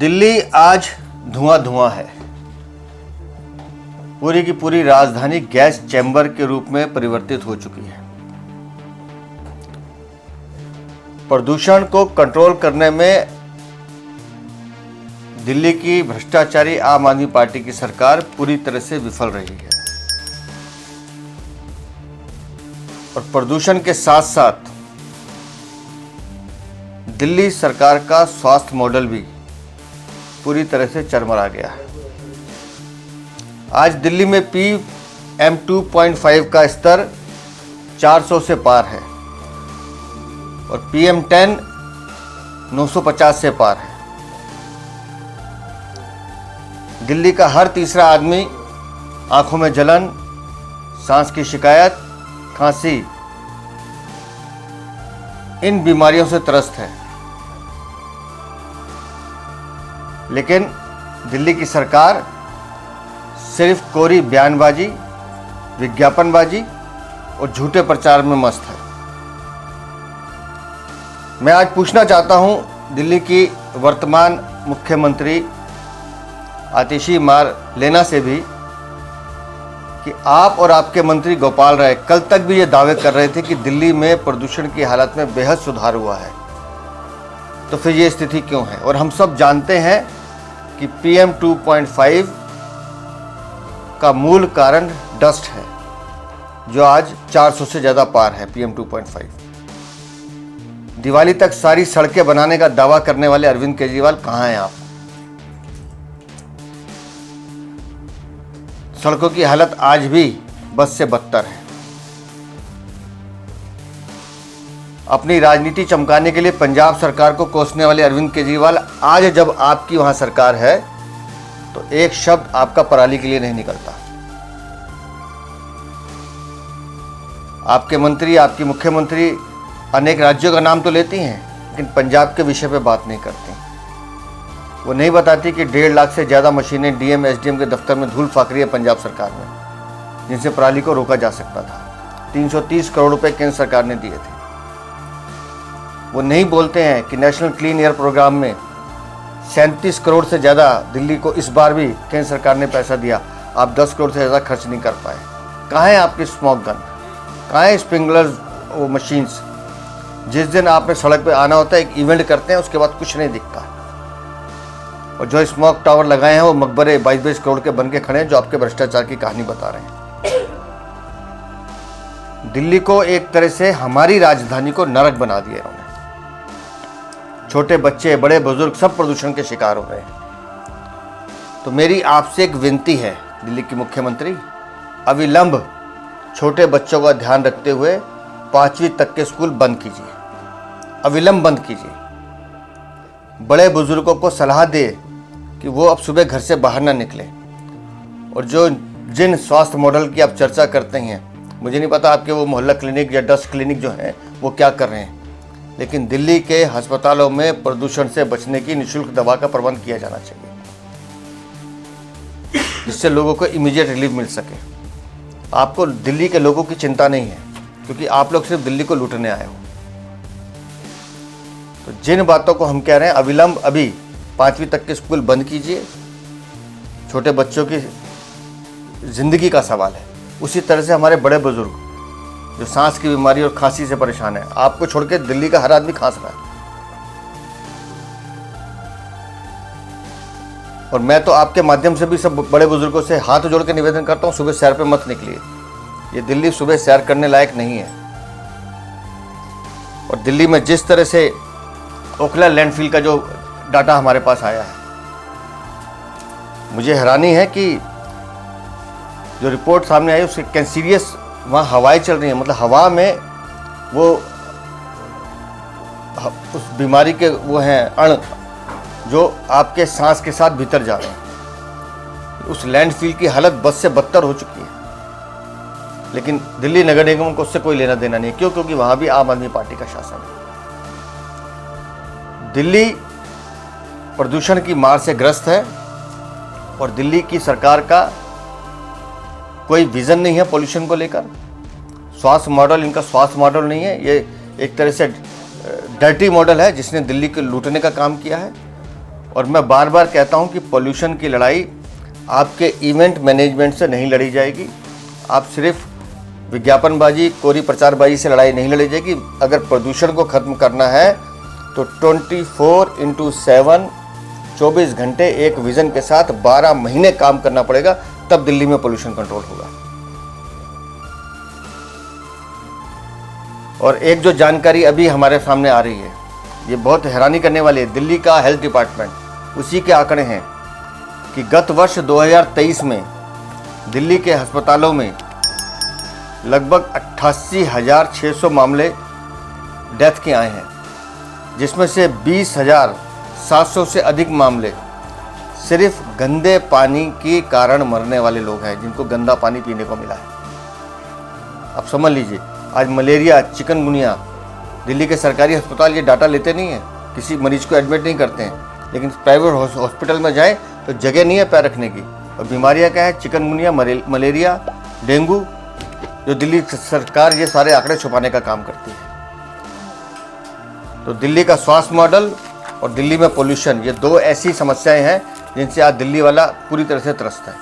दिल्ली आज धुआं धुआं है। पूरी की पूरी राजधानी गैस चैम्बर के रूप में परिवर्तित हो चुकी है। प्रदूषण को कंट्रोल करने में दिल्ली की भ्रष्टाचारी आम आदमी पार्टी की सरकार पूरी तरह से विफल रही है और प्रदूषण के साथ साथ दिल्ली सरकार का स्वास्थ्य मॉडल भी पूरी तरह से चरमरा गया है। आज दिल्ली में PM2.5 का स्तर 400 से पार है और PM10 950 से पार है। दिल्ली का हर तीसरा आदमी आंखों में जलन, सांस की शिकायत, खांसी, इन बीमारियों से त्रस्त है। लेकिन दिल्ली की सरकार सिर्फ कोरी बयानबाजी, विज्ञापनबाजी और झूठे प्रचार में मस्त है। मैं आज पूछना चाहता हूं दिल्ली की वर्तमान मुख्यमंत्री आतिशी मार लेना से भी कि आप और आपके मंत्री गोपाल राय कल तक भी ये दावे कर रहे थे कि दिल्ली में प्रदूषण की हालत में बेहद सुधार हुआ है, तो फिर ये स्थिति क्यों है? और हम सब जानते हैं कि PM2.5 का मूल कारण डस्ट है, जो आज 400 से ज़्यादा पार है। PM2.5 दिवाली तक सारी सड़कें बनाने का दावा करने वाले अरविंद केजरीवाल कहाँ हैं आप? सड़कों की हालत आज भी बस से बदतर है। अपनी राजनीति चमकाने के लिए पंजाब सरकार को कोसने वाले अरविंद केजरीवाल आज जब आपकी वहां सरकार है तो एक शब्द आपका पराली के लिए नहीं निकलता। आपके मंत्री, आपकी मुख्यमंत्री अनेक राज्यों का नाम तो लेती हैं, लेकिन पंजाब के विषय पे बात नहीं करती। वो नहीं बताती कि 1.5 लाख से ज़्यादा मशीनें DM SDM के दफ्तर में धूल फाक रही है पंजाब सरकार में, जिनसे पराली को रोका जा सकता था। 330 करोड़ रुपए केंद्र सरकार ने दिए थे। वो नहीं बोलते हैं कि नेशनल क्लीन एयर प्रोग्राम में 37 करोड़ से ज़्यादा दिल्ली को इस बार भी केंद्र सरकार ने पैसा दिया। आप 10 करोड़ से ज़्यादा खर्च नहीं कर पाए। कहाँ है आपकी स्मोक गन? कहाँ है स्प्रिंकलर वो मशीन्स? जिस दिन आपने सड़क पे आना होता है, एक इवेंट करते हैं, उसके बाद कुछ नहीं दिखता। और जो स्मोक टावर लगाए हैं वो मकबरे 22-22 करोड़ के बन के खड़े हैं, जो आपके भ्रष्टाचार की कहानी बता रहे हैं। दिल्ली को एक तरह से हमारी राजधानी को नरक बना दिया उन्होंने। छोटे बच्चे, बड़े बुजुर्ग सब प्रदूषण के शिकार हो रहे हैं। तो मेरी आपसे एक विनती है दिल्ली की मुख्यमंत्री, अविलंब छोटे बच्चों का ध्यान रखते हुए 5वीं तक के स्कूल बंद कीजिए, अविलंब बंद कीजिए। बड़े बुजुर्गों को सलाह दे कि वो अब सुबह घर से बाहर ना निकले। और जिन स्वास्थ्य मॉडल की आप चर्चा करते हैं, मुझे नहीं पता आपके वो मोहल्ला क्लिनिक या डस्ट क्लिनिक जो हैं वो क्या कर रहे हैं, लेकिन दिल्ली के अस्पतालों में प्रदूषण से बचने की निःशुल्क दवा का प्रबंध किया जाना चाहिए, जिससे लोगों को इमीडिएट रिलीफ मिल सके। आपको दिल्ली के लोगों की चिंता नहीं है, क्योंकि आप लोग सिर्फ दिल्ली को लूटने आए हो। तो जिन बातों को हम कह रहे हैं, अविलंब अभी 5वीं तक के स्कूल बंद कीजिए। छोटे बच्चों की जिंदगी का सवाल है। उसी तरह से हमारे बड़े बुजुर्ग जो सांस की बीमारी और खांसी से परेशान है, आपको छोड़ के दिल्ली का हर आदमी खांस रहा है। और मैं तो आपके माध्यम से भी सब बड़े बुजुर्गों से हाथ जोड़ के निवेदन करता हूँ, सुबह सैर पे मत निकलिए। ये दिल्ली सुबह सैर करने लायक नहीं है। और दिल्ली में जिस तरह से ओखला लैंडफिल का जो डाटा हमारे पास आया है, मुझे हैरानी है कि जो रिपोर्ट सामने आई उसके कैंसीरियस वहाँ हवाएं चल रही हैं, मतलब हवा में वो उस बीमारी के वो हैं अण जो आपके सांस के साथ भीतर जा रहे हैं। उस लैंडफिल की हालत बस से बदतर हो चुकी है। लेकिन दिल्ली नगर निगम को उससे कोई लेना देना नहीं। क्यों? क्योंकि वहाँ भी आम आदमी पार्टी का शासन है। दिल्ली प्रदूषण की मार से ग्रस्त है और दिल्ली की सरकार का कोई विजन नहीं है पॉल्यूशन को लेकर। स्वास्थ्य मॉडल इनका स्वास्थ्य मॉडल नहीं है, ये एक तरह से डर्टी मॉडल है जिसने दिल्ली को लूटने का काम किया है। और मैं बार बार कहता हूं कि पोल्यूशन की लड़ाई आपके इवेंट मैनेजमेंट से नहीं लड़ी जाएगी। आप सिर्फ विज्ञापनबाजी, कोरी प्रचारबाजी से लड़ाई नहीं लड़ी जाएगी। अगर प्रदूषण को ख़त्म करना है तो 24/7 24 घंटे एक विज़न के साथ 12 महीने काम करना पड़ेगा, तब दिल्ली में पोल्यूशन कंट्रोल होगा। और एक जो जानकारी अभी हमारे सामने आ रही है, ये बहुत हैरानी करने वाली है। दिल्ली का हेल्थ डिपार्टमेंट, उसी के आंकड़े हैं कि गत वर्ष 2023 में दिल्ली के अस्पतालों में लगभग 88,600 मामले डेथ के आए हैं, जिसमें से 20,700 से अधिक मामले सिर्फ गंदे पानी के कारण मरने वाले लोग हैं, जिनको गंदा पानी पीने को मिला है। अब समझ लीजिए, आज मलेरिया, चिकनगुनिया, दिल्ली के सरकारी अस्पताल ये डाटा लेते नहीं हैं, किसी मरीज को एडमिट नहीं करते हैं, लेकिन प्राइवेट हॉस्पिटल में जाएं तो जगह नहीं है पैर रखने की। और बीमारियां क्या है? चिकनगुनिया, मलेरिया, डेंगू, जो दिल्ली सरकार ये सारे आंकड़े छुपाने का काम करती है। तो दिल्ली का स्वास्थ्य मॉडल और दिल्ली में पोल्यूशन, ये दो ऐसी समस्याएं हैं जिनसे आज दिल्ली वाला पूरी तरह से त्रस्त है।